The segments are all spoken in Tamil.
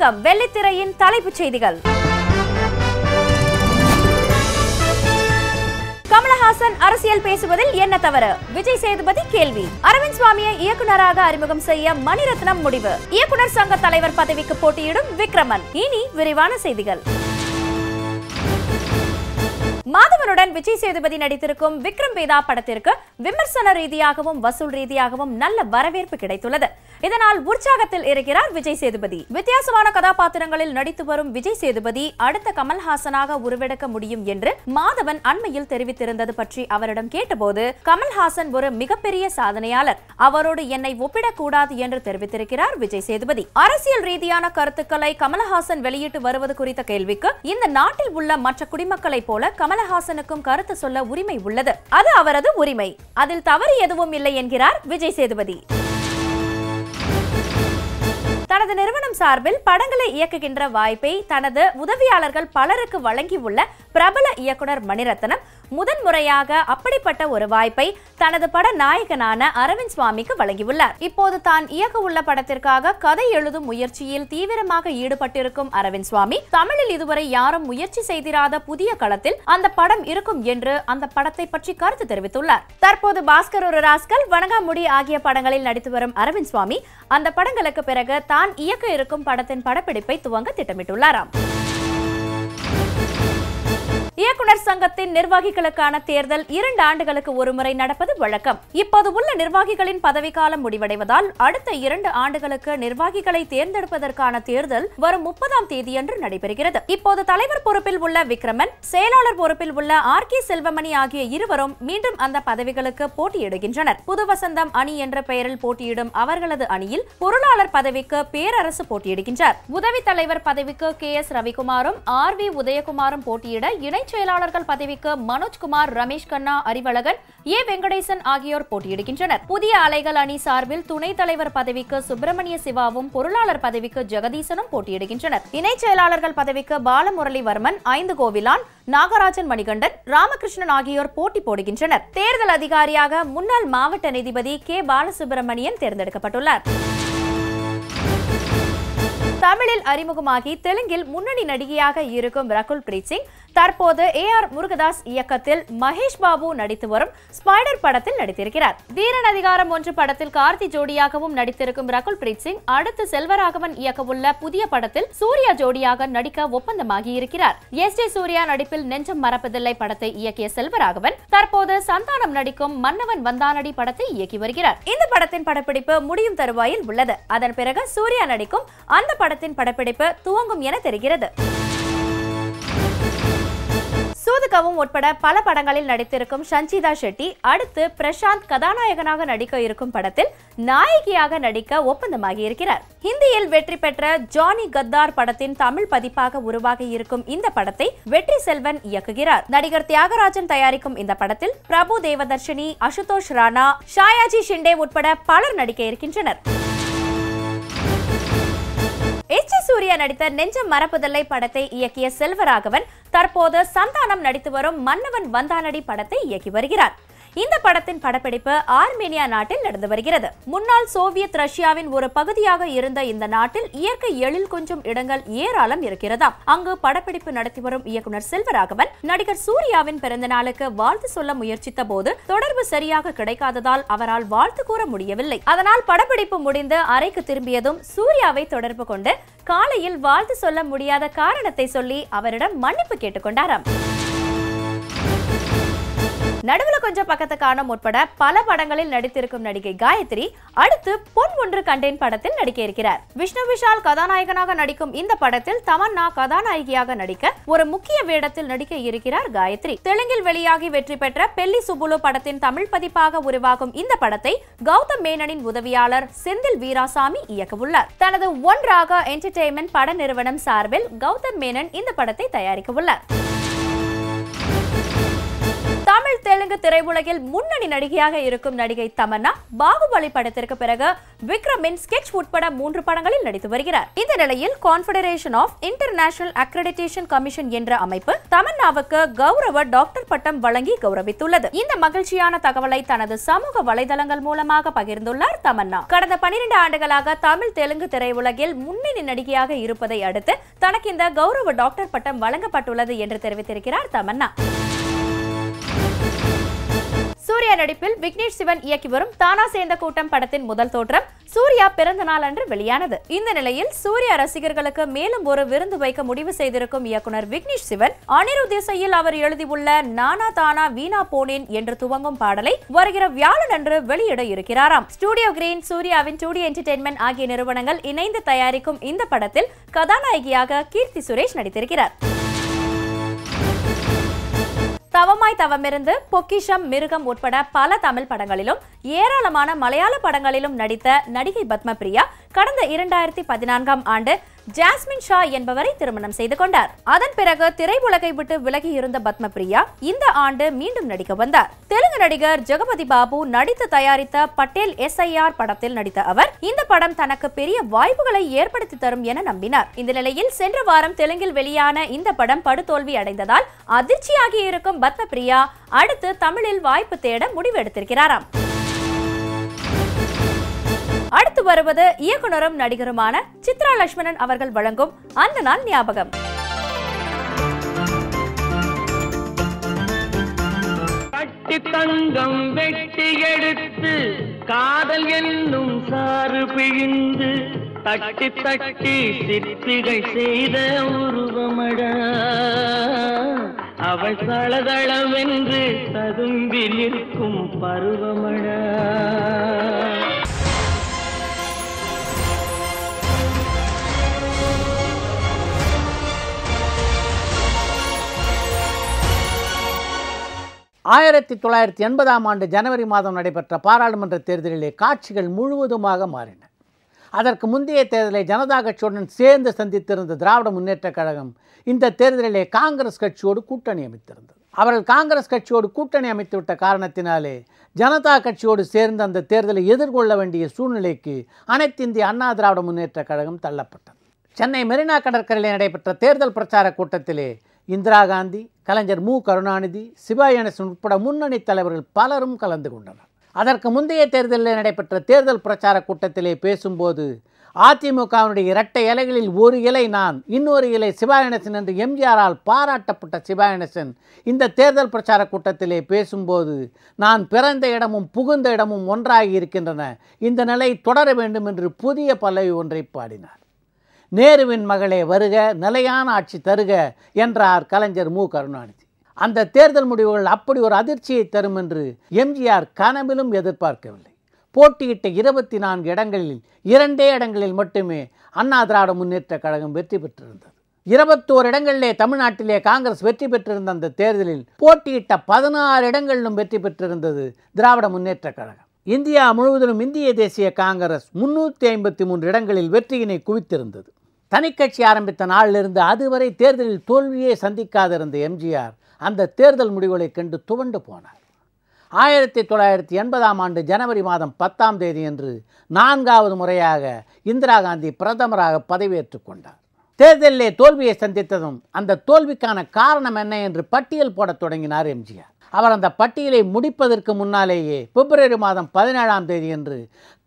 வணக்கம். வெள்ளித்திரையின் தலைப்புச் செய்திகள். கமலஹாசன் அரசியல் பேசுவதில் என்ன தவறு? விஜய் சேதுபதி கேள்வி. அரவிந்த் சுவாமியை இயக்குநராக அறிமுகம் செய்ய மணிரத்னம் முடிவு. இயக்குனர் சங்க தலைவர் பதவிக்கு போட்டியிடும் விக்ரமன். இனி விரிவான செய்திகள். மாதவனுடன் விஜய் சேதுபதி நடித்திருக்கும் விக்ரம் வேதா படத்திற்கு விமர்சன ரீதியாகவும் வசூல் ரீதியாகவும் நல்ல வரவேற்பு கிடைத்துள்ளது. இதனால் உற்சாகத்தில் இருக்கிறார் விஜய் சேதுபதி. வித்தியாசமான கதாபாத்திரங்களில் நடித்து வரும் விஜய் சேதுபதி அடுத்த கமல்ஹாசனாக உருவெடுக்க முடியும் என்று மாதவன் அண்மையில் தெரிவித்திருந்தது பற்றி அவரிடம் கேட்டபோது, கமல்ஹாசன் ஒரு மிகப்பெரிய சாதனையாளர், அவரோடு என்னை ஒப்பிடக்கூடாது என்று தெரிவித்திருக்கிறார் விஜய் சேதுபதி. அரசியல் ரீதியான கருத்துக்களை கமல்ஹாசன் வெளியிட்டு வருவது குறித்த கேள்விக்கு, இந்த நாட்டில் உள்ள மற்ற குடிமக்களை போல கமல்ஹாசனுக்கும் கருத்து சொல்ல உரிமை உள்ளது, அது அவரது உரிமை, அதில் தவறு எதுவும் இல்லை என்கிறார் விஜய் சேதுபதி. தனது நிறுவனம் சார்பில் படங்களை இயக்குகின்ற வாய்ப்பை தனது உதவியாளர்கள் பலருக்கு வழங்கியுள்ள பிரபல இயக்குனர் மணிரத்னம் முதன்முறையாக அப்படிப்பட்ட ஒரு வாய்ப்பை தனது பட நாயகனான அரவிந்த் சுவாமிக்கு வழங்கியுள்ளார். இப்போது தான் இயக்க உள்ள படத்திற்காக கதை எழுதும் முயற்சியில் தீவிரமாக ஈடுபட்டிருக்கும் அரவிந்த் சுவாமி, தமிழில் இதுவரை யாரும் முயற்சி செய்திராத புதிய களத்தில் அந்த படம் இருக்கும் என்று அந்த படத்தை பற்றி கருத்து தெரிவித்துள்ளார். தற்போது பாஸ்கர் ஒரு ராஸ்கல், வணங்காமுடி ஆகிய படங்களில் நடித்து வரும் அரவிந்த் சுவாமி அந்த படங்களுக்கு பிறகு தான் இயக்க இருக்கும் படத்தின் படப்பிடிப்பை துவங்க திட்டமிட்டுள்ளாராம். இயக்குனர் சங்கத்தின் நிர்வாகிகளுக்கான தேர்தல் 2 ஆண்டுகளுக்கு ஒருமுறை நடப்பது வழக்கம். இப்போது உள்ள நிர்வாகிகளின் பதவிக்காலம் முடிவடைவதால் அடுத்த 2 ஆண்டுகளுக்கு நிர்வாகிகளை தேர்ந்தெடுப்பதற்கான தேர்தல் வரும் 30ஆம் தேதியன்று நடைபெறுகிறது. இப்போது தலைவர் பொறுப்பில் உள்ள விக்ரமன், செயலாளர் பொறுப்பில் உள்ள RK செல்வமணி ஆகிய இருவரும் மீண்டும் அந்த பதவிகளுக்கு போட்டியிடுகின்றனர். புது வசந்தம் அணி என்ற பெயரில் போட்டியிடும் அவர்களது அணியில் பொருளாளர் பதவிக்கு பேரரசு போட்டியிடுகின்றார். உதவி தலைவர் பதவிக்கு KS ரவிக்குமாரும் RV உதயகுமாரும் போட்டியிட, இணை செயலாளர்கள் பதவிக்கு மனோஜ்குமார், ரமேஷ் கண்ணா, அறிவழகன், A வெங்கடேசன் ஆகியோர் போட்டியிடுகின்றனர். புதிய அலைகள் அணி சார்பில் துணைத் தலைவர் பதவிக்கு சுப்பிரமணிய சிவாவும், பொருளாளர் பதவிக்கு ஜெகதீசனும் போட்டியிடுகின்றனர். இணை செயலாளர்கள் பதவிக்கு பாலமுரளிவர்மன், 5 கோவிலான், நாகராஜன் மணிகண்டன், ராமகிருஷ்ணன் ஆகியோர் போட்டி போடுகின்றனர். தேர்தல் அதிகாரியாக முன்னாள் மாவட்ட நீதிபதி K பாலசுப்பிரமணியன் தேர்ந்தெடுக்கப்பட்டுள்ளார். தமிழில் அறிமுகமாகி தெலுங்கில் முன்னணி நடிகையாக இருக்கும் ரகுல் பிரீத் சிங் தற்போது AR முருகதாஸ் இயக்கத்தில் மகேஷ் பாபு நடித்து வரும் ஸ்பைடர் படத்தில் நடித்திருக்கிறார். வீரன் அதிகாரம் 1 படத்தில் கார்த்தி ஜோடியாகவும் நடித்திருக்கும் ரகுல் பிரீத் சிங் அடுத்து செல்வராகவன் இயக்கவுள்ள புதிய படத்தில் சூர்யா ஜோடியாக நடிக்க ஒப்பந்தமாகி இருக்கிறார். SJ சூர்யா நடிப்பில் நெஞ்சம் மறப்பதில்லை படத்தை இயக்கிய செல்வராகவன் தற்போது சந்தானம் நடிக்கும் மன்னவன் வந்தானடி படத்தை இயக்கி வருகிறார். இந்த படத்தின் படப்பிடிப்பு முடியும் தருவாயில் உள்ளது. அதன் பிறகு சூர்யா நடிக்கும் அந்த படத்தின் படப்பிடிப்பு துவங்கும் என தெரிகிறது. சூதுகவும் உட்பட பல படங்களில் நடித்திருக்கும் சஞ்சிதா ஷெட்டி அடுத்து பிரசாந்த் கதாநாயகனாக நடிக்க இருக்கும் படத்தில் நாயகியாக நடிக்க ஒப்பந்தமாகி இருக்கிறார். ஹிந்தியில் வெற்றி பெற்ற ஜானி கத்தார் படத்தின் தமிழ் பதிப்பாக உருவாகி இருக்கும் இந்த படத்தை வெற்றி செல்வன் இயக்குகிறார். நடிகர் தியாகராஜன் தயாரிக்கும் இந்த படத்தில் பிரபு தேவதர்ஷினி, அசுதோஷ் ராணா, ஷாயாஜி ஷிண்டே உட்பட பலர் நடிக்க இருக்கின்றனர். SJ சூர்யா நடித்த நெஞ்சம் மறப்பதில்லை படத்தை இயக்கிய செல்வராகவன் தற்போது சந்தானம் நடித்து வரும் மன்னவன் வந்தானடி படத்தை இயக்கி வருகிறார். இந்த படத்தின் படப்பிடிப்பு ஆர்மேனியா நாட்டில் நடந்து வருகிறது. முன்னாள் சோவியத் ரஷ்யாவின் ஒரு பகுதியாக இருந்த இந்த நாட்டில் இயற்கை எழில் கொஞ்சம் இடங்கள் ஏராளம் இருக்கிறதாம். அங்கு படப்பிடிப்பு நடத்தி வரும் இயக்குனர் செல்வராகவன் நடிகர் சூர்யாவின் பிறந்த நாளுக்கு வாழ்த்து சொல்ல முயற்சித்த போது தொடர்பு சரியாக கிடைக்காததால் அவரால் வாழ்த்து கூற முடியவில்லை. அதனால் படப்பிடிப்பு முடிந்து அறைக்கு திரும்பியதும் சூர்யாவை தொடர்பு கொண்டு காலையில் வாழ்த்து சொல்ல முடியாத காரணத்தை சொல்லி அவரிடம் மன்னிப்பு கேட்டுக்கொண்டாராம். நடுவுல கொஞ்சம் பக்கத்து காணம் உட்பட பல படங்களில் நடித்திருக்கும் நடிகை காயத்ரி அடுத்து பொன் ஒன்று கண்டேன் படத்தில் நடிக்க இருக்கிறார். விஷ்ணு விஷால் கதாநாயகனாக நடிக்கும் இந்த படத்தில் தமன்னா கதாநாயகியாக நடிக்க ஒரு முக்கிய வேடத்தில் நடிக்க இருக்கிறார் காயத்ரி. தெலுங்கில் வெளியாகி வெற்றி பெற்ற பெல்லி சுபுலு படத்தின் தமிழ் பதிப்பாக உருவாகும் இந்த படத்தை கௌதம் மேனனின் உதவியாளர் செந்தில் வீராசாமி இயக்கவுள்ளார். தனது ஒன்றாக என்டர்டெயின்மெண்ட் பட நிறுவனம் சார்பில் கௌதம் மேனன் இந்த படத்தை தயாரிக்க உள்ளார். தமிழ் தெலுங்கு திரையுலகில் முன்னணி நடிகையாக இருக்கும் நடிகை தமன்னா பாகுபலி படத்திற்கு பிறகு விக்ரமின் ஸ்கெட்ச் உட்பட 3 படங்களில் நடித்து வருகிறார். இந்த நிலையில் confederation of international accreditation commission என்ற அமைப்பு தமன்னாவுக்கு கௌரவ டாக்டர் பட்டம் வழங்கி கௌரவித்துள்ளது. இந்த மகிழ்ச்சியான தகவலை தனது சமூக வலைதளங்கள் மூலமாக பகிர்ந்துள்ளார் தமன்னா. கடந்த 12 ஆண்டுகளாக தமிழ் தெலுங்கு திரையுலகில் முன்னணி நடிகையாக இருப்பதை அடுத்து தனக்கு இந்த கௌரவ டாக்டர் பட்டம் வழங்கப்பட்டுள்ளது என்று தெரிவித்திருக்கிறார் தமன்னா. சூர்யா நடிப்பில் விக்னேஷ் சிவன் இயக்கி வரும் தானா சேர்ந்த கூட்டம் படத்தின் முதல் தோற்றம் சூர்யா பிறந்த நாள் அன்று வெளியானது. இந்த நிலையில் சூர்யா ரசிகர்களுக்கு மேலும் ஒரு விருந்து வைக்க முடிவு செய்திருக்கும் இயக்குனர் விக்னேஷ் சிவன் அனிருத் இசையில் அவர் எழுதியுள்ள நானா தானா வீணா போனேன் என்று துவங்கும் பாடலை வருகிற வியாழன் அன்று வெளியிட இருக்கிறாராம். ஸ்டுடியோ கிரீன், சூர்யாவின் 2D என்டர்டெயின்மெண்ட் ஆகிய நிறுவனங்கள் இணைந்து தயாரிக்கும் இந்த படத்தில் கதாநாயகியாக கீர்த்தி சுரேஷ் நடித்திருக்கிறார். தவமாய் தவமிருந்து, பொக்கிஷம், மிருகம் உட்பட பல தமிழ் படங்களிலும் ஏராளமான மலையாள படங்களிலும் நடித்த நடிகை பத்மபிரியா கடந்த 2014ஆம் ஆண்டு ஜாஸ்மின் ஷா என்பவரை திருமணம் செய்து கொண்டார். அதன் பிறகு திரையுலகை விட்டு விலகி இருந்த பத்மபிரியா இந்த ஆண்டு மீண்டும் நடிக்க வந்தார். தெலுங்கு நடிகர் ஜெகபதி பாபு நடித்து தயாரித்த பட்டேல் SIR படத்தில் நடித்த அவர் இந்த படம் தனக்கு பெரிய வாய்ப்புகளை ஏற்படுத்தி தரும் என நம்பினார். இந்த நிலையில் சென்ற வாரம் தெலுங்கில் வெளியான இந்த படம் படுதோல்வி அடைந்ததால் அதிர்ச்சியாகி இருக்கும் பத்மபிரியா அடுத்து தமிழில் வாய்ப்பு தேட முடிவு எடுத்திருக்கிறாராம். அடுத்து வருவது இயக்குனரும் நடிகருமான சித்ரா லட்சுமணன் அவர்கள் வழங்கும் அந்த நாள் ஞாபகம். கட்டி தங்கம் வெட்டி எடுத்து காதல் என்னும் சாறு பிழிந்து தட்டி தட்டி சித்திகை செய்த உருவமடா அவள் தளதளவென்று ததும்பி நிற்கும் பருவமடா. ஆயிரத்தி 1980ஆம் ஆண்டு ஜனவரி மாதம் நடைபெற்ற பாராளுமன்ற தேர்தலிலே காட்சிகள் முழுவதுமாக மாறின. அதற்கு முந்தைய தேர்தலை ஜனதா கட்சியுடன் சேர்ந்து சந்தித்திருந்த திராவிட முன்னேற்றக் கழகம் இந்த தேர்தலிலே காங்கிரஸ் கட்சியோடு கூட்டணி அமைத்திருந்தது. அவர்கள் காங்கிரஸ் கட்சியோடு கூட்டணி அமைத்துவிட்ட காரணத்தினாலே ஜனதா கட்சியோடு சேர்ந்து அந்த தேர்தலை எதிர்கொள்ள வேண்டிய சூழ்நிலைக்கு அனைத்து இந்திய அண்ணா திராவிட முன்னேற்றக் கழகம் தள்ளப்பட்டது. சென்னை மெரினா கடற்கரையில் நடைபெற்ற தேர்தல் பிரச்சார கூட்டத்திலே இந்திரா காந்தி, கலைஞர் மு. கருணாநிதி, சிவா கணேசன் உட்பட முன்னணி தலைவர்கள் பலரும் கலந்து கொண்டனர். அதற்கு முந்தைய தேர்தலில் நடைபெற்ற தேர்தல் பிரச்சார கூட்டத்திலே பேசும்போது அதிமுகவினுடைய இரட்டை இலைகளில் ஒரு இலை நான், இன்னொரு இலை சிவா கணேசன் என்று எம்ஜிஆரால் பாராட்டப்பட்ட சிவா கணேசன் இந்த தேர்தல் பிரச்சார கூட்டத்திலே பேசும்போது நான் பிறந்த இடமும் புகுந்த இடமும் ஒன்றாகி இருக்கின்றன, இந்த நிலை தொடர வேண்டும் என்று புதிய பல்லவி ஒன்றை பாடினார். நேருவின் மகளே வருக, நிலையான ஆட்சி தருக என்றார் கலைஞர் மு. கருணாநிதி. அந்த தேர்தல் முடிவுகள் அப்படி ஒரு அதிர்ச்சியை தரும் என்று எம்ஜிஆர் கனவிலும் எதிர்பார்க்கவில்லை. போட்டியிட்ட 24 இடங்களில் 2 இடங்களில் மட்டுமே அண்ணா திராவிட முன்னேற்றக் கழகம் வெற்றி பெற்றிருந்தது. 21 இடங்களிலே தமிழ்நாட்டிலே காங்கிரஸ் வெற்றி பெற்றிருந்த அந்த தேர்தலில் போட்டியிட்ட 16 இடங்களிலும் வெற்றி பெற்றிருந்தது திராவிட முன்னேற்றக் கழகம். இந்தியா முழுவதிலும் இந்திய தேசிய காங்கிரஸ் 353 இடங்களில் வெற்றியினை குவித்திருந்தது. தனிக்கட்சி ஆரம்பித்த நாளிலிருந்து அதுவரை தேர்தலில் தோல்வியே சந்திக்காதிருந்த எம்ஜிஆர் அந்த தேர்தல் முடிவுகளை கண்டு துவண்டு போனார். 1980ஆம் ஆண்டு ஜனவரி மாதம் 10ஆம் தேதியன்று 4வது முறையாக இந்திரா காந்தி பிரதமராக பதவியேற்றுக் கொண்டார். தேர்தலிலே தோல்வியை சந்தித்ததும் அந்த தோல்விக்கான காரணம் என்ன என்று பட்டியல் போடத் தொடங்கினார் எம்ஜிஆர். அவர் அந்த பட்டியலை முடிப்பதற்கு முன்னாலேயே பிப்ரவரி மாதம் 17ஆம் தேதியன்று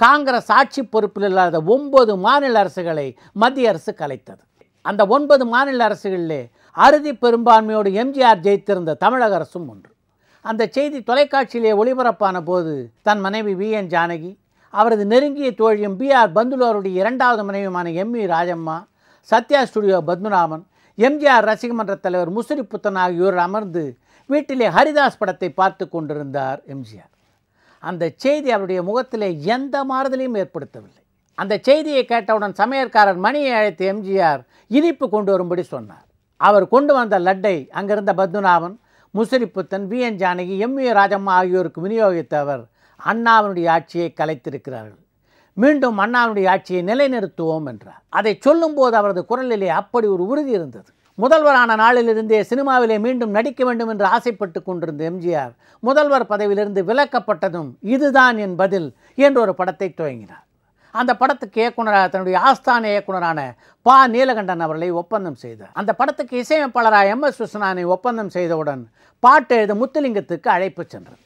காங்கிரஸ் ஆட்சி பொறுப்பில் இல்லாத 9 மாநில அரசுகளை மத்திய அரசு கலைத்தது. அந்த 9 மாநில அரசுகளிலே அறுதி பெரும்பான்மையோடு எம்ஜிஆர் ஜெயித்திருந்த தமிழக அரசும் ஒன்று. அந்த செய்தி தொலைக்காட்சியிலே ஒளிபரப்பான போது தன் மனைவி VN ஜானகி, அவரது நெருங்கிய தோழியும் BR பந்துலு அவருடைய 2வது மனைவியுமான ME ராஜம்மா, சத்யா ஸ்டுடியோ பத்மநாபன், எம்ஜிஆர் ரசிகமன்ற தலைவர் முசிறி புத்தன் ஆகியோர் அமர்ந்து வீட்டிலே ஹரிதாஸ் படத்தை பார்த்து கொண்டிருந்தார் எம்ஜிஆர். அந்த செய்தி அவருடைய முகத்திலே எந்த மாறுதலையும் ஏற்படுத்தவில்லை. அந்த செய்தியை கேட்டவுடன் சமையற்காரர் மணியை அழைத்து எம்ஜிஆர் இனிப்பு கொண்டு வரும்படி சொன்னார். அவர் கொண்டு வந்த லட்டை அங்கிருந்த பத்மநாபன், முசிறிப்புத்தன், VN ஜானகி, ME ராஜம்மா ஆகியோருக்கு விநியோகித்த அவர் அண்ணாவினுடைய ஆட்சியை கலைத்திருக்கிறார்கள், மீண்டும் அண்ணாவினுடைய ஆட்சியை நிலைநிறுத்துவோம் என்றார். அதை சொல்லும்போது அவரது குரலிலே அப்படி ஒரு உறுதி இருந்தது. முதல்வரான நாளிலிருந்தே சினிமாவிலே மீண்டும் நடிக்க வேண்டும் என்று ஆசைப்பட்டு கொண்டிருந்த எம்ஜிஆர் முதல்வர் பதவியிலிருந்து விலக்கப்பட்டதும் இதுதான் என் பதில் என்ற ஒரு படத்தை துவங்கினார். அந்த படத்துக்கு இயக்குனராக தன்னுடைய ஆஸ்தான இயக்குனரான பா. நீலகண்டன் அவர்களை ஒப்பந்தம் செய்தார். அந்த படத்துக்கு இசையமைப்பாளராக MS விஸ்வநாதனை ஒப்பந்தம் செய்தவுடன் பாட்டு எழுத முத்துலிங்கத்துக்கு அழைப்பு சென்றது.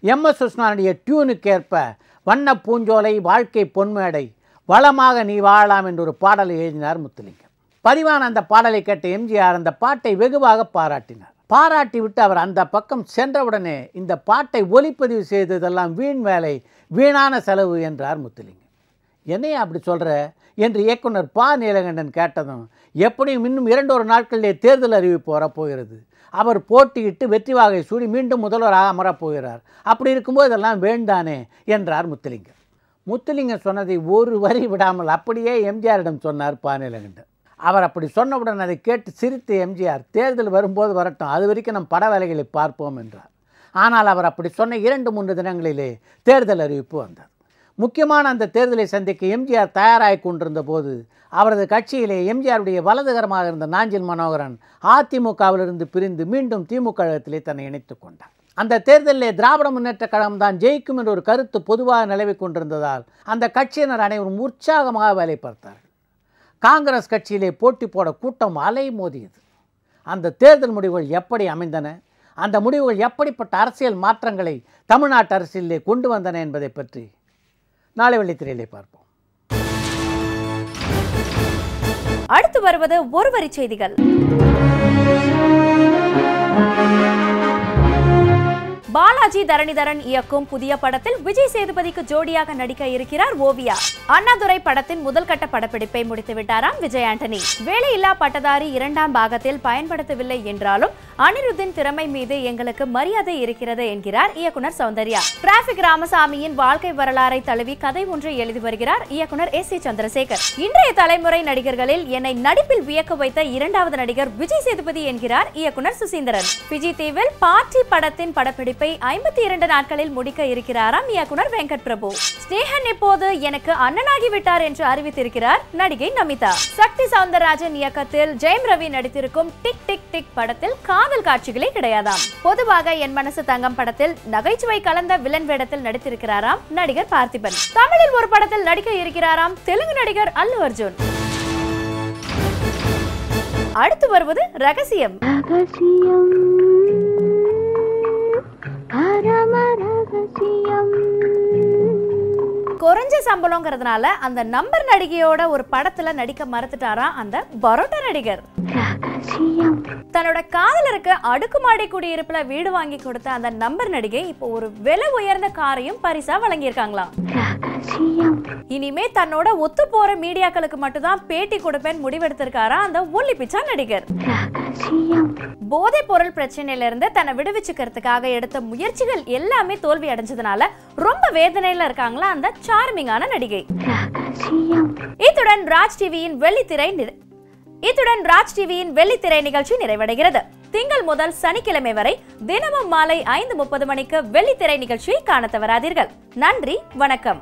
MS விஸ்வநாதனுடைய டியூனுக்கேற்ப வண்ண பூஞ்சோலை வாழ்க்கை பொன்மேடை வளமாக நீ வாழலாம் என்ற ஒரு பாடலை எழுதினார் முத்துலிங்கம். பதிவான அந்த பாடலை கேட்ட எம்ஜிஆர் அந்த பாட்டை வெகுவாக பாராட்டினார். பாராட்டி விட்டு அவர் அந்த பக்கம் சென்றவுடனே இந்த பாட்டை ஒலிப்பதிவு செய்ததெல்லாம் வீண் வேலை, வீணான செலவு என்றார் முத்துலிங்கம். என்னையா அப்படி சொல்கிற என்று இயக்குனர் பா. நீலகண்டன் கேட்டதும், எப்படியும் இன்னும் 2 நாட்களிலே தேர்தல் அறிவிப்பு வரப்போகிறது, அவர் போட்டியிட்டு வெற்றி வாகை சூடி மீண்டும் முதல்வராக அமரப்போகிறார், அப்படி இருக்கும்போது இதெல்லாம் வேண்டானே என்றார் முத்துலிங்கம். முத்துலிங்கம் சொன்னதை ஒரு வரி விடாமல் அப்படியே எம்ஜிஆரிடம் சொன்னார் பா. நீலகண்டன். அவர் அப்படி சொன்னவுடன் அதை கேட்டு சிரித்த எம்ஜிஆர், தேர்தல் வரும்போது வரட்டும், அது வரைக்கும் நம் பட வேலைகளை பார்ப்போம் என்றார். ஆனால் அவர் அப்படி சொன்ன 2-3 தினங்களிலே தேர்தல் அறிவிப்பு வந்தது. முக்கியமான அந்த தேர்தலை சந்திக்க எம்ஜிஆர் தயாராகி கொண்டிருந்த போது அவரது கட்சியிலே எம்ஜிஆருடைய வலதுகரமாக இருந்த நாஞ்சில் மனோகரன் அதிமுகவிலிருந்து பிரிந்து மீண்டும் திமுக கழகத்திலே தன்னை இணைத்துக் கொண்டார். அந்த தேர்தலிலே திராவிட முன்னேற்ற கழகம் தான் ஜெயிக்கும் என்ற ஒரு கருத்து பொதுவாக நிலவி கொண்டிருந்ததால் அந்த கட்சியினர் அனைவரும் உற்சாகமாக வேலை பார்த்தார்கள். காங்கிரஸ் கட்சியிலே போட்டி போட கூட்டம் அலை மோதியது. அந்த தேர்தல் முடிவுகள் எப்படி அமைந்தன, அந்த முடிவுகள் எப்படிப்பட்ட அரசியல் மாற்றங்களை தமிழ்நாட்டு அரசியலிலே கொண்டு வந்தன என்பதை பற்றி நாளை வெள்ளித்திரையிலே பார்ப்போம். அடுத்து வருவது ஒருவரி செய்திகள். பாலாஜி தரணிதரன் இயக்கும் புதிய படத்தில் விஜய் சேதுபதிக்கு ஜோடியாக நடிக்க இருக்கிறார் ஓவியா. அண்ணாதுரை படத்தின் முதல் கட்ட படப்பிடிப்பை முடித்து விட்டாராம் விஜய் ஆண்டனி. வேலையில்லா பட்டதாரி 2ஆம் பாகத்தில் பயன்படுத்தவில்லை என்றாலும் அனிருத்தின் திறமை மீது எங்களுக்கு மரியாதை இருக்கிறது என்கிறார் இயக்குனர் சௌந்தர்யா. டிராபிக் ராமசாமியின் வாழ்க்கை வரலாறை தழுவி கதை ஒன்றை எழுதி வருகிறார் இயக்குனர் S. சந்திரசேகர். இன்றைய தலைமுறை நடிகர்களில் என்னை நடிப்பில் வியக்க வைத்த 2வது நடிகர் விஜய் சேதுபதி என்கிறார் இயக்குனர் சுசீந்திரன். பிஜி தீவில் பார்ட்டி படத்தின் படப்பிடிப்பை 52 நாட்களில் முடிக்க இருக்கிறாராம் இயக்குனர் வெங்கட் பிரபு. ஸ்னேகன் இப்போது எனக்கு அண்ணனாகிவிட்டார் என்று அறிவித்திருக்கிறார் நடிகை நமிதா. சக்தி சவுந்தரராஜன் இயக்கத்தில் Jayam Ravi நடித்திருக்கும் tick tick tick படத்தில் காதல் காட்சிகளே கிடையாதாம். பொதுவாக என் மனசு தங்கம் படத்தில் நகைச்சுவை கலந்த வில்லன் வேடத்தில் நடித்திருக்கிறாராம் நடிகர் பார்த்திபன். தமிழில் ஒரு படத்தில் நடிக்க இருக்கிறாராம் தெலுங்கு நடிகர் அல்லு அர்ஜுன். அடுத்து வருவது ரகசியம். குறைஞ்ச சம்பளம்ங்கிறதுனால அந்த நம்பர் நடிகையோட ஒரு படத்துல நடிக்க மறுத்துட்டாரா அந்த பரோட்டா நடிகர். தன்னோட காதலருக்கு அடுக்குமாடி குடியிருப்புல வீடு வாங்கி கொடுத்த அந்த நம்பர் நடிகை இப்போ ஒரு விலை உயர்ந்த காரையும் பரிசா வழங்கியிருக்காங்களாம். இனிமே தன்னோட ஒத்து போற மீடியாக்களுக்கு மட்டும்தான் பேட்டி கொடுப்பேன் முடிவெடுத்திருக்காரா அந்த ஒல்லி பிச்சா நடிகர். போதை பொருள் பிரச்சனையில இருந்து தன்னை விடுவிச்சுக்கிறதுக்காக எடுத்த முயற்சிகள் எல்லாமே தோல்வி அடைஞ்சதுனால ரொம்ப வேதனையில இருக்காங்களா அந்த சார்மிங்கான நடிகை. இத்துடன் ராஜ் டிவியின் வெள்ளித்திரை நிகழ்ச்சி நிறைவடைகிறது. திங்கள் முதல் சனிக்கிழமை வரை தினமும் மாலை 5:30 மணிக்கு வெள்ளித்திரை நிகழ்ச்சியை காண தவறாதீர்கள். நன்றி, வணக்கம்.